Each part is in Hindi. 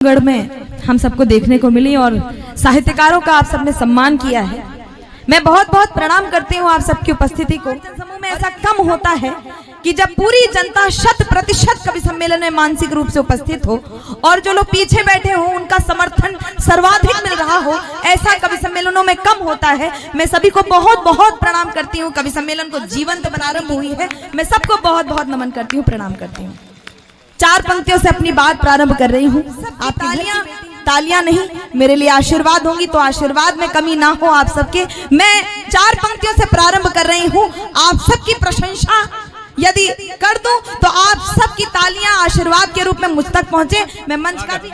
गढ़ में हम सबको देखने को मिली और साहित्यकारों का आप सबने सम्मान किया है। मैं बहुत बहुत प्रणाम करती हूँ आप सबकी उपस्थिति को। समूह में ऐसा कम होता है कि जब पूरी जनता 100% कवि सम्मेलन में मानसिक रूप से उपस्थित हो और जो लोग पीछे बैठे हो उनका समर्थन सर्वाधिक मिल रहा हो, ऐसा कवि सम्मेलनों में कम होता है। मैं सभी को बहुत बहुत प्रणाम करती हूँ। कवि सम्मेलन को जीवंत प्रारंभ हुई है, मैं सबको बहुत बहुत नमन करती हूँ, प्रणाम करती हूँ। 4 पंक्तियों से अपनी बात प्रारंभ कर रही हूँ। आप तालियां नहीं, मेरे लिए आशीर्वाद होंगी तो आशीर्वाद में कमी ना हो आप सबके। मैं 4 पंक्तियों से प्रारंभ कर रही हूँ। आप सबकी प्रशंसा यदि कर दूं तो आप सबकी तालियां आशीर्वाद के रूप में मुझ तक पहुंचे। मैं मंच का भी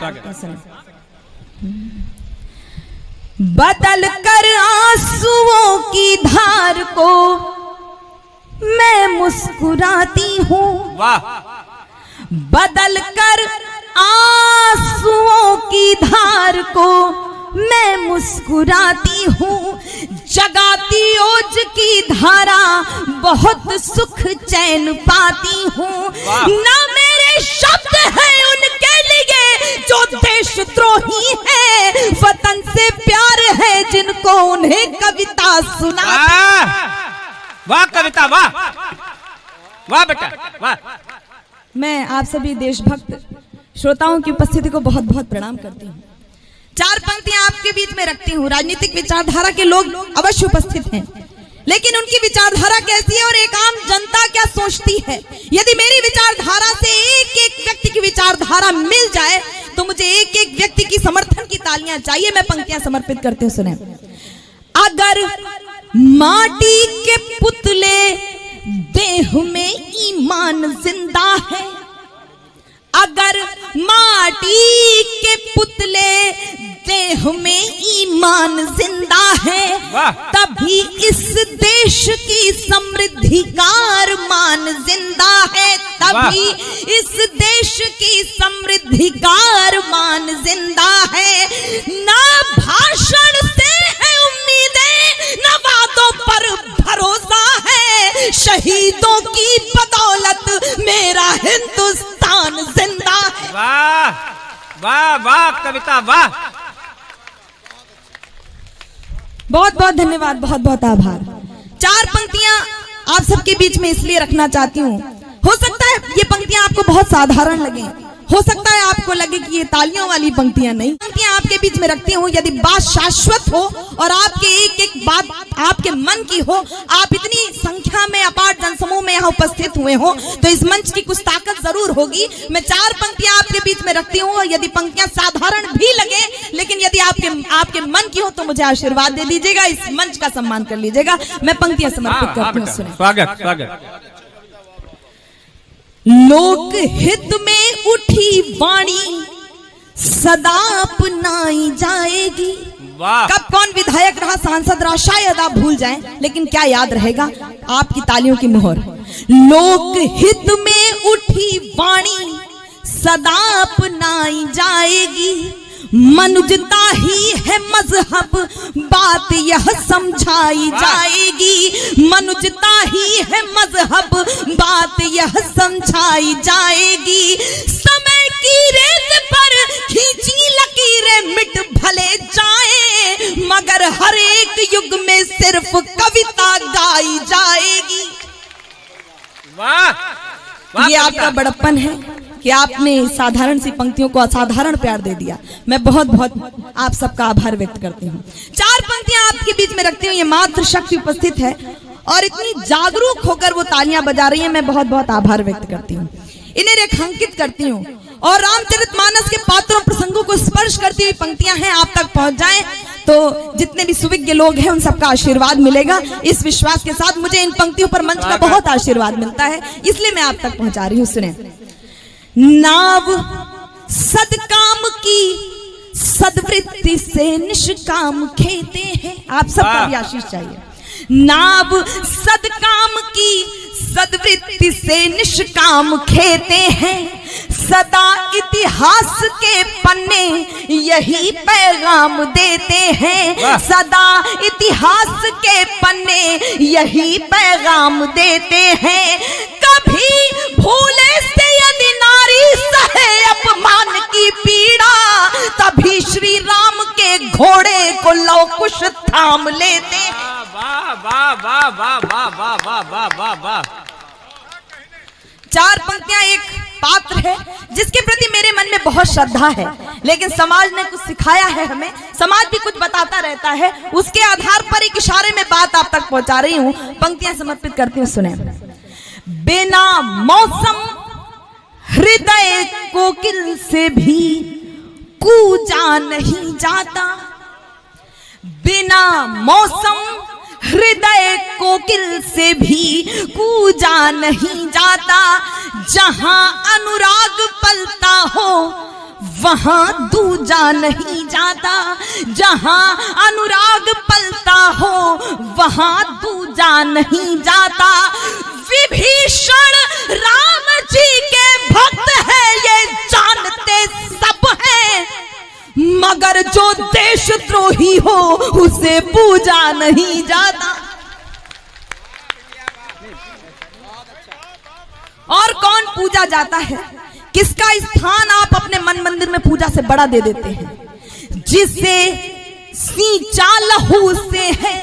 बदल कर आंसुओं की धार को मैं मुस्कुराती हूँ, बदल कर आंसुओं की धार को मैं मुस्कुराती हूँ, जगाती ओज की धारा बहुत सुख चैन पाती हूँ। ना मेरे शब्द हैं उनके लिए जो देशद्रोही है, वतन से प्यार है जिनको उन्हें कविता सुना। वाह कविता, वाह वाह बेटा वाह। मैं आप सभी देशभक्त श्रोताओं की उपस्थिति को बहुत बहुत प्रणाम करती हूँ। 4 पंक्तियां आपके बीच में रखती हूँ। राजनीतिक विचारधारा के लोग अवश्य उपस्थित हैं, लेकिन उनकी विचारधारा कैसी है और एक आम जनता क्या सोचती है। यदि मेरी विचारधारा से एक एक व्यक्ति की विचारधारा मिल जाए तो मुझे एक एक व्यक्ति की समर्थन की तालियां चाहिए। मैं पंक्तियां समर्पित करते हुए सुने। अगर माटी के पुतले देह में ईमान जिंदा है, अगर माटी के पुतले देह में ईमान जिंदा है, तभी इस देश की समृद्धि का अरमान जिंदा है, तभी इस देश की समृद्धि का अरमान जिंदा है। ना भाषण से है उम्मीदें, ना वादों पर भरोसा है, शहीदों की बदौलत मेरा हिंदुस्तान जिंदा है। वाह वाह वाह कविता, वाह। बहुत बहुत धन्यवाद, बहुत बहुत आभार। 4 पंक्तियां आप सबके बीच में इसलिए रखना चाहती हूँ। हो सकता है ये पंक्तियां आपको बहुत साधारण लगे, हो सकता है आपको लगे कि ये तालियों वाली पंक्तियां नहीं। पंक्तियां आपके बीच में रखती हूँ। यदि बात शाश्वत हो और आपके एक एक बात आपके मन की हो, आप इतनी संख्या में अपार जनसमूह में यहाँ उपस्थित हुए हो तो इस मंच की कुछ ताकत जरूर होगी। मैं 4 पंक्तियां आपके बीच में रखती हूँ। यदि पंक्तियां साधारण भी लगे, लेकिन यदि आपके मन की हो तो मुझे आशीर्वाद दे दीजिएगा, इस मंच का सम्मान कर लीजिएगा। मैं पंक्तियां समर्पित करती हूँ। सुने। स्वागत स्वागत। लोक हित में उठी वाणी सदा अपनाई जाएगी। कब कौन विधायक रहा, सांसद रहा, शायद आप भूल जाएं, लेकिन क्या याद रहेगा आपकी तालियों की मोहर। लोक हित में उठी वाणी सदा अपनाई जाएगी, मनुजता ही है मजहब बात यह समझाई जाएगी, मनुजता ही है मजहब बात यह समझाई जाएगी। समय की रेत पर खींची लकीरें मिट भले जाए, मगर हर एक युग में सिर्फ कविता गाई जाएगी। वाह, ये आपका बड़प्पन है कि आपने साधारण सी पंक्तियों को असाधारण प्यार दे दिया। मैं बहुत बहुत आप सबका आभार व्यक्त करती हूँ। 4 पंक्तियां आपके बीच में रखती हूँ। ये मातृशक्ति उपस्थित है और इतनी जागरूक होकर वो तालियां बजा रही है। मैं बहुत बहुत आभार व्यक्त करती हूँ, इन्हें रेखांकित करती हूँ और रामचरितमानस के पात्रों प्रसंगों को स्पर्श करती हुई पंक्तियां हैं। आप तक पहुंच जाएं तो जितने भी सुविज्ञ लोग हैं उन सबका आशीर्वाद मिलेगा। इस विश्वास के साथ मुझे इन पंक्तियों पर मंच का बहुत आशीर्वाद मिलता है, इसलिए मैं आप तक पहुंचा रही हूँ। सुने। नाव सदकाम की सदवृत्ति से निष्काम खेते हैं। आप सबका भी आशीष चाहिए। नाव सदकाम की सदवृत्ति से निष्काम खेते हैं, सदा इतिहास के पन्ने यही पैगाम देते हैं, सदा इतिहास के पन्ने यही पैगाम देते हैं। कभी भूले से यदि नारी सहे अपमान की पीड़ा, काम लेते हैं। वाह वाह वाह वाह वाह वाह वाह वाह वाह वाह। चार पंक्तियां एक पात्र है जिसके प्रति मेरे मन में बहुत श्रद्धा है, लेकिन समाज ने कुछ सिखाया है हमें, समाज भी कुछ बताता रहता है, उसके आधार पर एक इशारे में बात आप तक पहुंचा रही हूं। पंक्तियां समर्पित करती हूं, सुने। बिना मौसम हृदय कोकिल से भी कूजा नहीं जाता, बिना मौसम हृदय कोकिल से भी कूजा नहीं जाता, जहां अनुराग पलता हो वहां दूजा नहीं जाता, जहां अनुराग पलता हो वहां दूजा नहीं जाता। विभीषण राम जी के भक्त है ये जानते सब हैं, मगर जो देशद्रोही हो उसे पूजा नहीं जाता। और कौन पूजा जाता है? किसका स्थान आप अपने मन मंदिर में पूजा से बड़ा दे देते हैं? जिसे सींचा लहू से है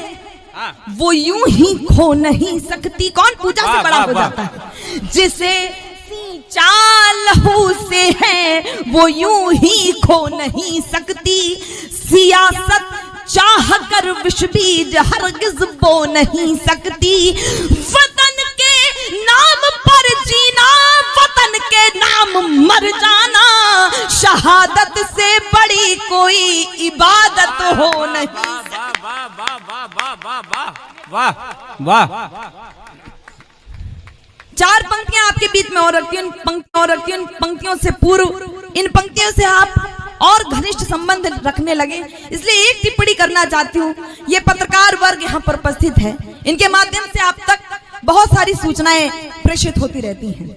वो यूं ही खो नहीं सकती। कौन पूजा से बड़ा हो जाता है? जिसे लहू से है वो यूं ही खो नहीं सकती, सियासत चाह कर विष बीज हरगिज बो नहीं सकती। वतन के नाम पर जीना, वतन के नाम मर जाना, शहादत से बड़ी कोई इबादत हो नहीं। वाह वाह वाह वाह वाह वाह वाह वाह। चार पंक्तियां आपके बीच में और रखती हूं, इन पंक्तियों से पूर्व इन पंक्तियों से आप और घनिष्ठ संबंध रखने लगे, इसलिए एक टिप्पणी करना चाहती हूँ। ये पत्रकार वर्ग यहाँ पर उपस्थित है, इनके माध्यम से आप तक बहुत सारी सूचनाएं प्रेषित होती रहती हैं।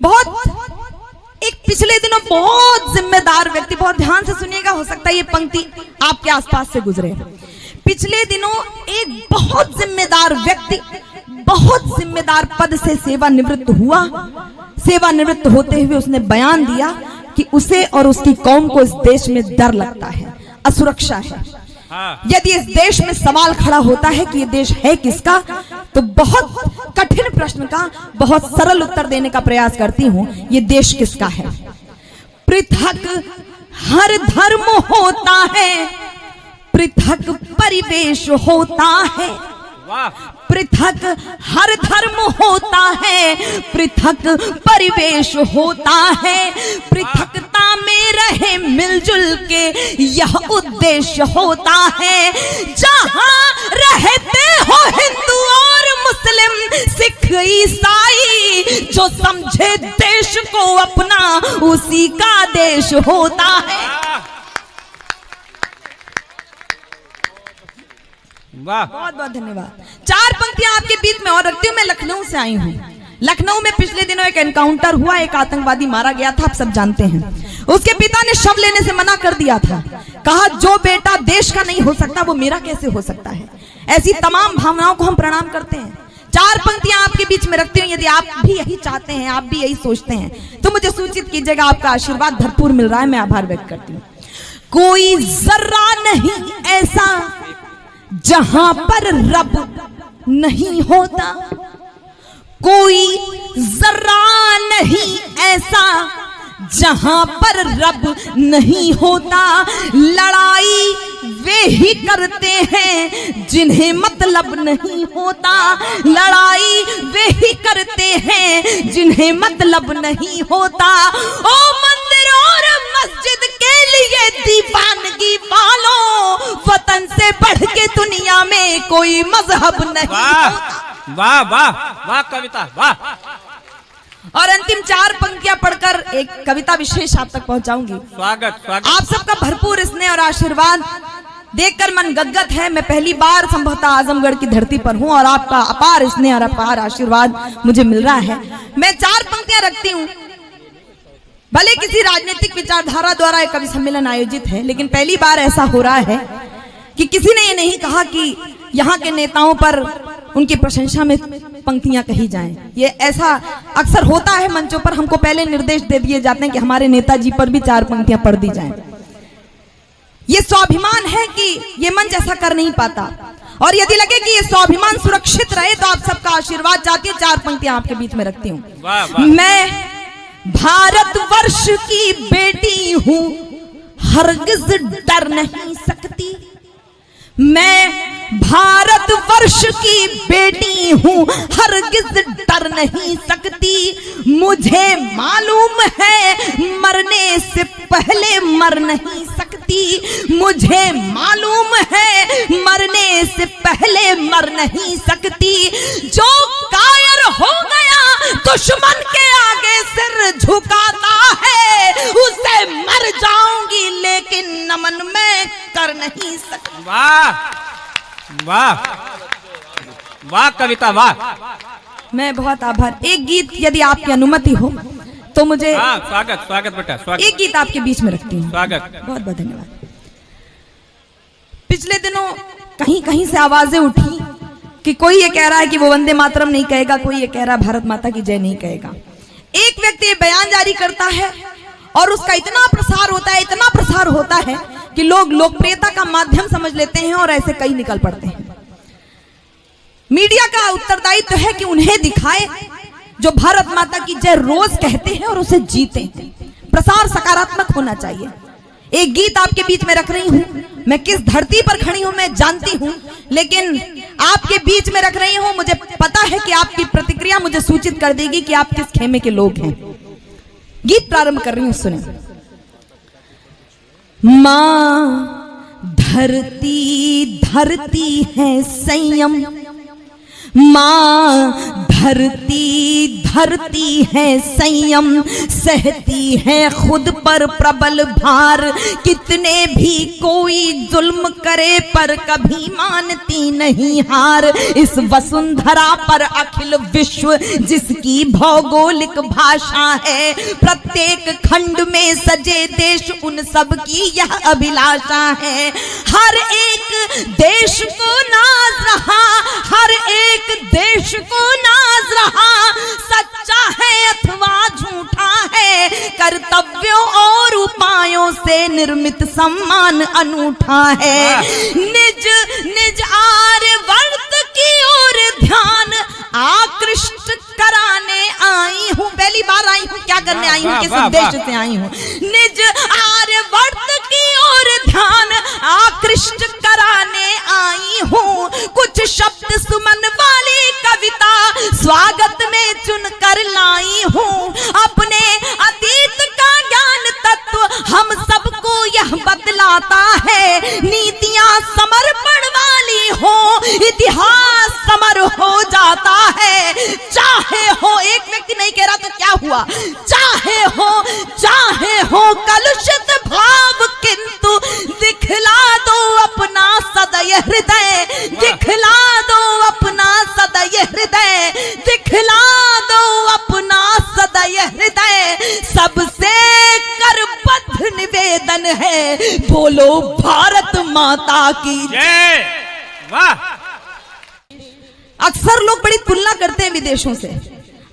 बहुत एक पिछले दिनों बहुत जिम्मेदार व्यक्ति, बहुत ध्यान से सुनिएगा, हो सकता है ये पंक्ति आपके आसपास से गुजरे। पिछले दिनों एक बहुत जिम्मेदार व्यक्ति बहुत जिम्मेदार पद से सेवानिवृत्त हुआ। सेवानिवृत्त होते हुए उसने बयान दिया कि उसे और उसकी कौम को इस देश में डर लगता है, असुरक्षा है। यदि इस देश में सवाल खड़ा होता है कि ये देश है किसका, तो बहुत कठिन प्रश्न का बहुत सरल उत्तर देने का प्रयास करती हूं, ये देश किसका है। पृथक हर धर्म होता है, पृथक परिवेश होता है, पृथक हर धर्म होता है, पृथक परिवेश होता है, पृथकता में रहे मिलजुल के यह उद्देश्य होता है। जहां रहते हो हिंदू और मुस्लिम सिख ईसाई, जो समझे देश को अपना उसी का देश होता है। बहुत बहुत धन्यवाद। चार पंक्तियां आपके बीच में और रखती हूँ। मैं लखनऊ से आई हूँ। लखनऊ में पिछले दिनों एक एनकाउंटर हुआ, एक आतंकवादी मारा गया था, आप सब जानते हैं। उसके पिता ने शव लेने से मना कर दिया था, कहा जो बेटा देश का नहीं हो सकता वो मेरा कैसे हो सकता है। ऐसी तमाम भावनाओं को हम प्रणाम करते हैं। चार पंक्तियां आपके बीच में रखती हूँ। यदि आप भी यही चाहते हैं, आप भी यही सोचते हैं, तो मुझे सूचित कीजिएगा। आपका आशीर्वाद भरपूर मिल रहा है, मैं आभार व्यक्त करती हूँ। कोई जर्रा नहीं ऐसा जहां पर रब नहीं होता, कोई जर्रा नहीं ऐसा जहां पर रब नहीं होता। लड़ाई वे ही करते हैं जिन्हें मतलब नहीं होता, लड़ाई वे ही करते हैं जिन्हें मतलब नहीं होता। ओ मंदिर और मस्जिद के लिए दीवानगी वालों, वतन से बढ़ के दुनिया में कोई मजहब नहीं होता। वाह वाह वाह कविता वाह। और अंतिम चार पंक्तियां पढ़कर एक कविता विशेष आप तक पहुंचाऊंगी। स्वागत स्वागत। आप सबका भरपूर स्नेह और आशीर्वाद देखकर मन गदगद है। मैं पहली बार संभवतः आजमगढ़ की धरती पर हूं और आपका अपार स्नेह और अपार आशीर्वाद मुझे मिल रहा है। मैं चार पंक्तियां रखती हूं। भले किसी राजनीतिक विचारधारा द्वारा एक कवि सम्मेलन आयोजित है, लेकिन पहली बार ऐसा हो रहा है कि किसी ने ये नहीं कहा कि यहाँ के नेताओं पर उनकी प्रशंसा में पंक्तियां कही जाएं। ये ऐसा अक्सर होता है मंचों पर, हमको पहले निर्देश दे दिए जाते हैं कि हमारे नेताजी पर भी चार पंक्तियां पढ़ दी जाएं। ये स्वाभिमान है कि ये मंच ऐसा कर नहीं पाता, और यदि लगे कि ये स्वाभिमान सुरक्षित रहे तो आप सबका आशीर्वाद चाहती हूँ। 4 पंक्तियां आपके बीच में रखती हूँ। मैं भारतवर्ष की बेटी हूँ, हरगिज डर नहीं सकती। मैं भारतवर्ष की बेटी हूँ, हरगिज डर नहीं सकती। मुझे मालूम है मरने से पहले मर नहीं सकती। मुझे मालूम है मरने से पहले मर नहीं सकती। जो कायर हो गया दुश्मन के आगे सिर झुकाता है, उसे मर जाऊंगी लेकिन नमन मैं कर नहीं सकती। वाह वाह वाह कविता वाह। मैं बहुत आभार। एक गीत यदि आपकी अनुमति हो तो मुझे स्वागत स्वागत बेटा स्वागत। एक गीत आपके बीच में रखती हूँ। स्वागत। बहुत बहुत धन्यवाद। पिछले दिनों कहीं कहीं से आवाजें उठी कि कोई ये कह रहा है कि वो वंदे मातरम नहीं कहेगा, कोई ये कह रहा है भारत माता की जय नहीं कहेगा। एक व्यक्ति ये बयान जारी करता है और उसका इतना प्रसार होता है, इतना प्रसार होता है कि लोग लोकप्रियता का माध्यम समझ लेते हैं और ऐसे कई निकल पड़ते हैं। मीडिया का उत्तरदायित्व है कि उन्हें दिखाए जो भारत माता की जय रोज कहते हैं और उसे जीते हैं। प्रसार सकारात्मक होना चाहिए। एक गीत आपके बीच में रख रही हूं। मैं किस धरती पर खड़ी हूं मैं जानती हूं, लेकिन आपके बीच में रख रही हूं। मुझे पता है कि आपकी प्रतिक्रिया मुझे सूचित कर देगी कि आप किस खेमे के लोग हैं। गीत प्रारंभ कर रही हूं, सुने। मां धरती धरती है संयम, मां धरती धरती है संयम, सहती है खुद पर प्रबल भार। कितने भी कोई जुल्म करे पर कभी मानती नहीं हार। इस वसुंधरा पर अखिल विश्व जिसकी भौगोलिक भाषा है, प्रत्येक खंड में सजे देश उन सब की यह अभिलाषा है। हर एक देश को नाज रहा, हर एक देश को नाज रहा, सच्चा है अथवा झूठा है, कर्तव्यों और उपायों से निर्मित सम्मान अनूठा है। निज निज आर्यवर्त की ओर ध्यान आकृष्ट कराने आई हूँ। पहली बार आई हूँ, क्या करने आई हूँ, किस उद्देश्य से आई हूँ। निज आर्यवर्त की ओर ध्यान आकृष्ट कराने आई हूँ। कुछ शब्द सुमन वाली कविता स्वागत में चुन कर लाई हूँ। अपने अतीत का ज्ञान तत्व हम सबको यह बतलाता है। नीतियां समर्पण वाली हो, इतिहास समर हो जाता है। चाहे हो, एक व्यक्ति नहीं कह रहा तो क्या हुआ, चाहे हो कलुषित भाव, किंतु दिखला दो अपना सदय हृदय, दिखला दो अपना सदय हृदय, दिखला दो अपना सदय हृदय। सबसे करबद्ध निवेदन है, बोलो भारत माता की जय। वाह। अक्सर लोग बड़ी तुलना करते हैं विदेशों से।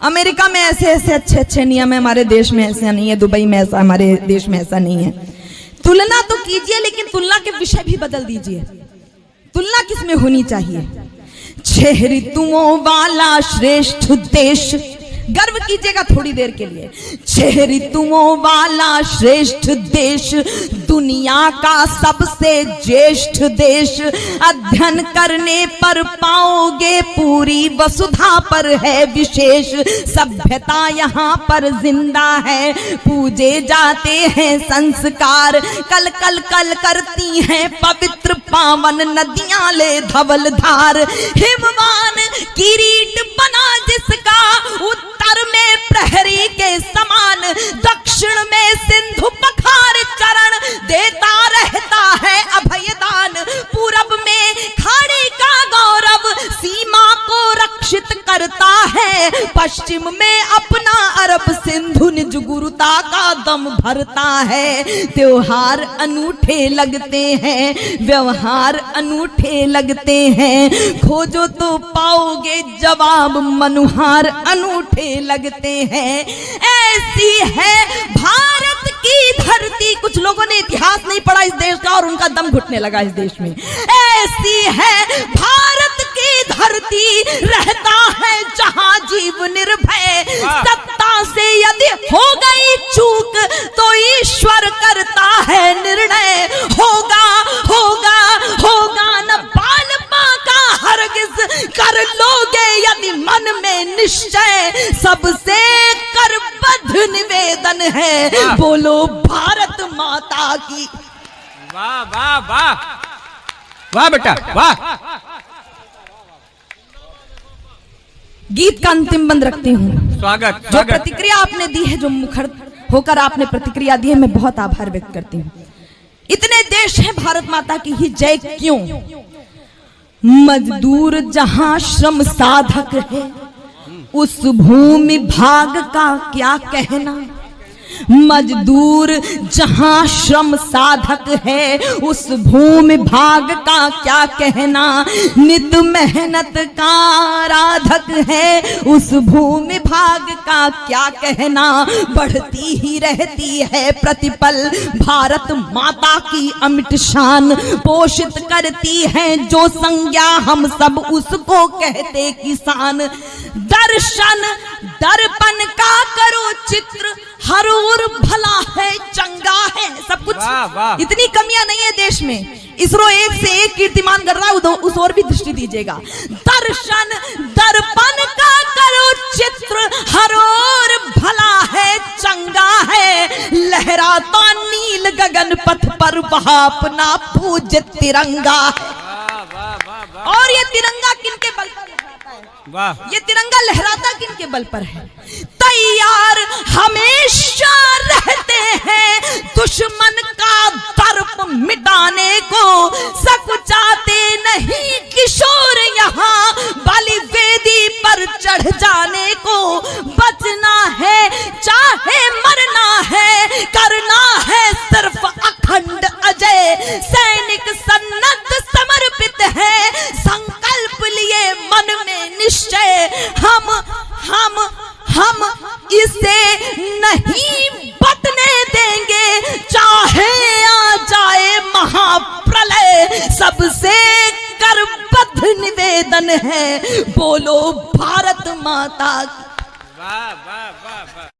अमेरिका में ऐसे ऐसे अच्छे अच्छे नियम है, हमारे देश में ऐसा नहीं है। दुबई में ऐसा, हमारे देश में ऐसा नहीं है। तुलना तो कीजिए, लेकिन तुलना के विषय भी बदल दीजिए। तुलना किसमें होनी चाहिए? 6 ऋतुओं वाला श्रेष्ठ देश, गर्व कीजिएगा थोड़ी देर के लिए। 6 ऋतुओं वाला श्रेष्ठ देश, दुनिया का सबसे ज्येष्ठ देश। अध्ययन करने पर पाओगे पूरी वसुधा पर है विशेष। सभ्यता यहाँ पर जिंदा है, पूजे जाते हैं संस्कार। कल कल कल करती हैं पवित्र पावन नदियां ले धवल धार। हिमवान किरीट बना जिसका, उत्तर में प्रहरी के समान, दक्षिण में सिंधु पखार चरण देता रहता है अभयदान। पूरब में खाड़ी का गौरव सीमा को रक्षित करता है। पश्चिम में अपना अरब सिंधु निज गुरुता का दम भरता है। त्योहार अनूठे लगते हैं, व्यवहार अनूठे लगते हैं। खोजो तो पाओगे जवाब, मनुहार अनूठे लगते हैं। ऐसी है भारत की धरती। कुछ लोगों ने इतिहास नहीं पढ़ा इस देश का और उनका का दम घुटने लगा इस देश में। ऐसी है भारत की धरती, रहता है जहां जीव निर्भय। सत्ता से यदि हो गई चूक तो ईश्वर करता है निर्णय। होगा होगा होगा न बाल बांका हरगिज, कर लोगे यदि मन में निश्चय। सबसे करबद्ध निवेदन है, बोलो भारत माता की। वाह वाह वाह वाह बेटा वाह। गीत का अंतिम बंद रखती हूँ। स्वागत जो स्वागत। प्रतिक्रिया आपने दी है, जो मुखर होकर आपने प्रतिक्रिया दी है, मैं बहुत आभार व्यक्त करती हूँ। इतने देश हैं, भारत माता की ही जय क्यों। मजदूर जहां श्रम साधक है, उस भूमि भाग का क्या कहना। मजदूर जहां श्रम साधक है, उस भूमि भाग का क्या कहना। नित मेहनत का आराधक है, उस भूमि भाग का क्या कहना। बढ़ती ही रहती है प्रतिपल भारत माता की अमिट शान। पोषित करती है जो संज्ञा, हम सब उसको कहते किसान। दर्शन दर्पण का करो चित्र, हर ओर भला है चंगा है। सब कुछ वाह, वाह। इतनी कमियां नहीं है देश में। इसरो एक से एक कीर्तिमान कर रहा है, उस ओर भी दृष्टि दीजिएगा। दर्शन दर्पण का करो चित्र, हर ओर भला है चंगा है। लहराता नील गगन पथ पर वहां अपना पूज्य तिरंगा है। और ये तिरंगा किनके बल पर लहराता है? वाह। ये तिरंगा लहराता किनके बल पर है? तैयार हमेशा रहते हैं दुश्मन का दर्प मिटाने को। सकुचाते नहीं किशोर यहाँ बलि वेदी पर चढ़ जाने को। बचना है चाहे मरना है, करना है सिर्फ अखंड अजय। सैनिक सन्नद्ध समर्पित है, संकल्प लिए मन में निश्चय। हम इसे नहीं बदने देंगे, चाहे आ जाए महाप्रलय। सबसे करबद्ध निवेदन है, बोलो भारत माता की। वाह वाह वाह वाह।